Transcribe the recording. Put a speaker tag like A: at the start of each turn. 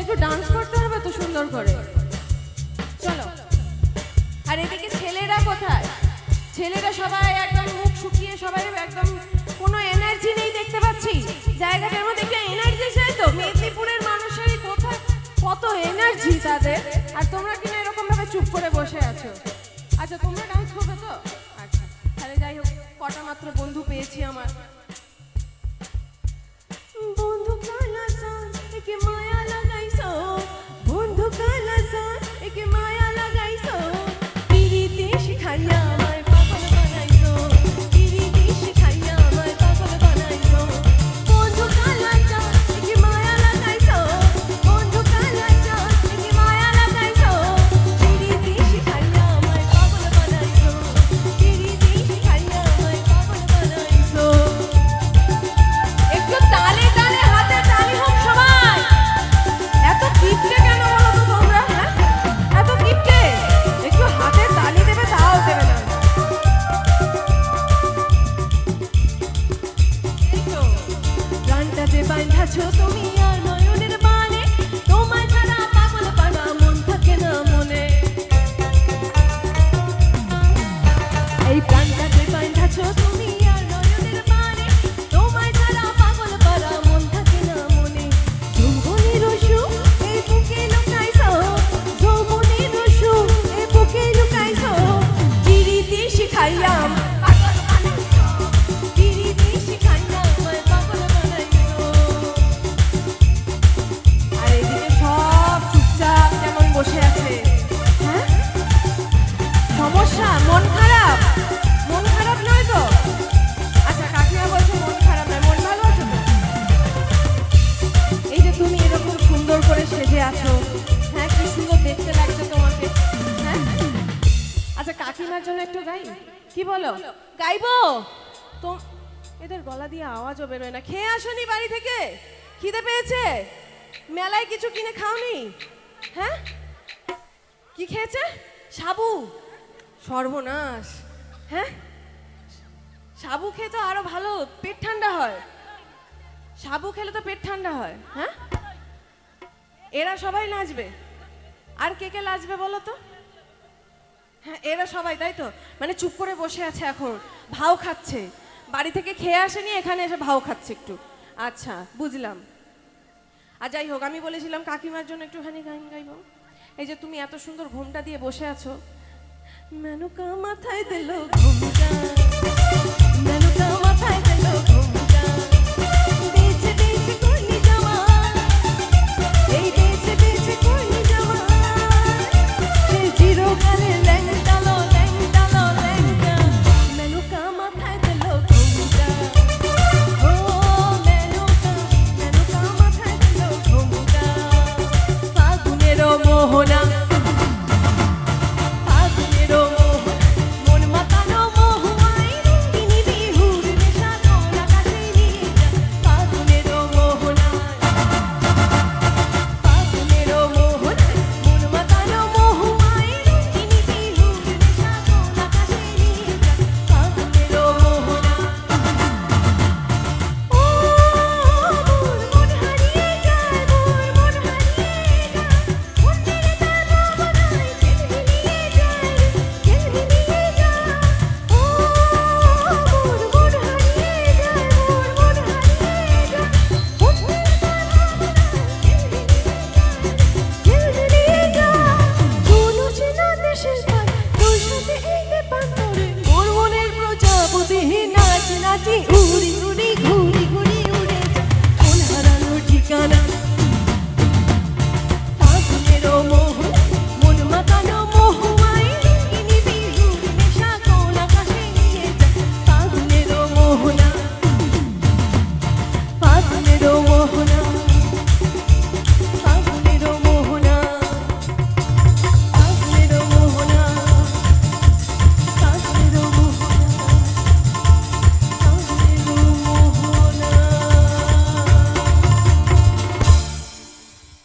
A: একটু ডান্স করতে হবে তো সুন্দর করে। চলো। আর এদিকে ছেলেরা কোথায়? ছেলেরা সবাই একদম মুখ শুকিয়ে, সবাই একদম কোনো এনার্জি নেই দেখতে পাচ্ছি। জায়গাটার মধ্যে একটা এনার্জি চাই তো। মেদিনীপুরের মানুষেরই কোথায় কত এনার্জি তাদের, আর তোমরা কিনা এরকম ভাবে চুপ করে বসে আছো। আচ্ছা, তোমরা ডান্স করবে তো? আচ্ছা, তাহলে যাই হোক, কটা মাত্র বন্ধু পেয়েছি আমার। বন্ধু কালাসান একে মায়া লাগাইছো, বন্ধু কালাসান একে মায়া লাগাইছো, পিরিতি শিখাইয়া আমায় পাগল বানাইছো, পিরিতি শিখাইয়া আমায় পাগল বানাইছো। বন্ধু কালাসান একে মায়া লাগাইছো, বন্ধু কালাসান একে মায়া লাগাইছো, পিরিতি শিখাইয়া আমায় পাগল বানাইছো, পিরিতি শিখাইয়া আমায় পাগল বানাইছো। একটু তালে তালে হাতে তালি হোক সবাই। এত কিপটে কেন বলো তো তোমরা? হ্যাঁ, এত কিপটে। একটু হাতে তালি দেবে, তাও দেবে না। এই তো গানটাতে বাঁধাছো তুমি আর নয়নের বানে, তোমায় ছাড়া পাগল পানা মন থাকে না মনে। এই প্রাণটাতে বাঁধাছো তুমি আর নয়নের বানে, তোমায় ছাড়া পাগল পানা মন থাকে না মনে। যৌবনের রসু এই বুকে লুকাইছো, যৌবনের রসু এই বুকে লুকাইছো, চিরিতি শিখাইয়া পাগল বানাইছো, চিরিতি শিখাইয়া আমায় পাগল বানাইছো। আর এদিকে সব চুপচাপ কেমন বসে আছে। হ্যাঁ, সমস্যা? মন খারাপ? মন খারাপ নয় তো? আচ্ছা, কাকিমা বলছে মন খারাপ নয়, মন ভালো আছে তো? এই যে তুমি এরকম সুন্দর করে সেজে আছো, হ্যাঁ, কি সুন্দর দেখতে লাগছে তোমাকে। হ্যাঁ, আচ্ছা, কাকিমার জন্য একটু গাই, কি বলো? গাইবো তো? এদের গলা দিয়ে আওয়াজও বেরোয় না। খেয়ে আসোনি বাড়ি থেকে? খিদে পেয়েছে? মেলায় কিছু কিনে খাওনি? হ্যাঁ, কি খেয়েছে? সাবু? সর্বনাশ। হ্যাঁ, সাবু খেয়ে তো আরো ভালো, পেট ঠান্ডা হয়। সাবু খেলে তো পেট ঠান্ডা হয়। হ্যাঁ, এরা সবাই নাচবে? আর কে কে নাচবে বলো তো? হ্যাঁ, এরা সবাই, তাই তো? মানে চুপ করে বসে আছে এখন, ভাও খাচ্ছে। বাড়ি থেকে খেয়ে আসেনি, এখানে এসে ভাও খাচ্ছে একটু। আচ্ছা, বুঝলাম। আর যাই হোক, আমি বলেছিলাম কাকিমার জন্য একটুখানি গান গাইবো। এই যে তুমি এত সুন্দর ঘুমটা দিয়ে বসে আছো, মেনুকা মাথায় দিল ঘুমটা, মেনুকা মাথায় দিল ঘুমটা, বেজে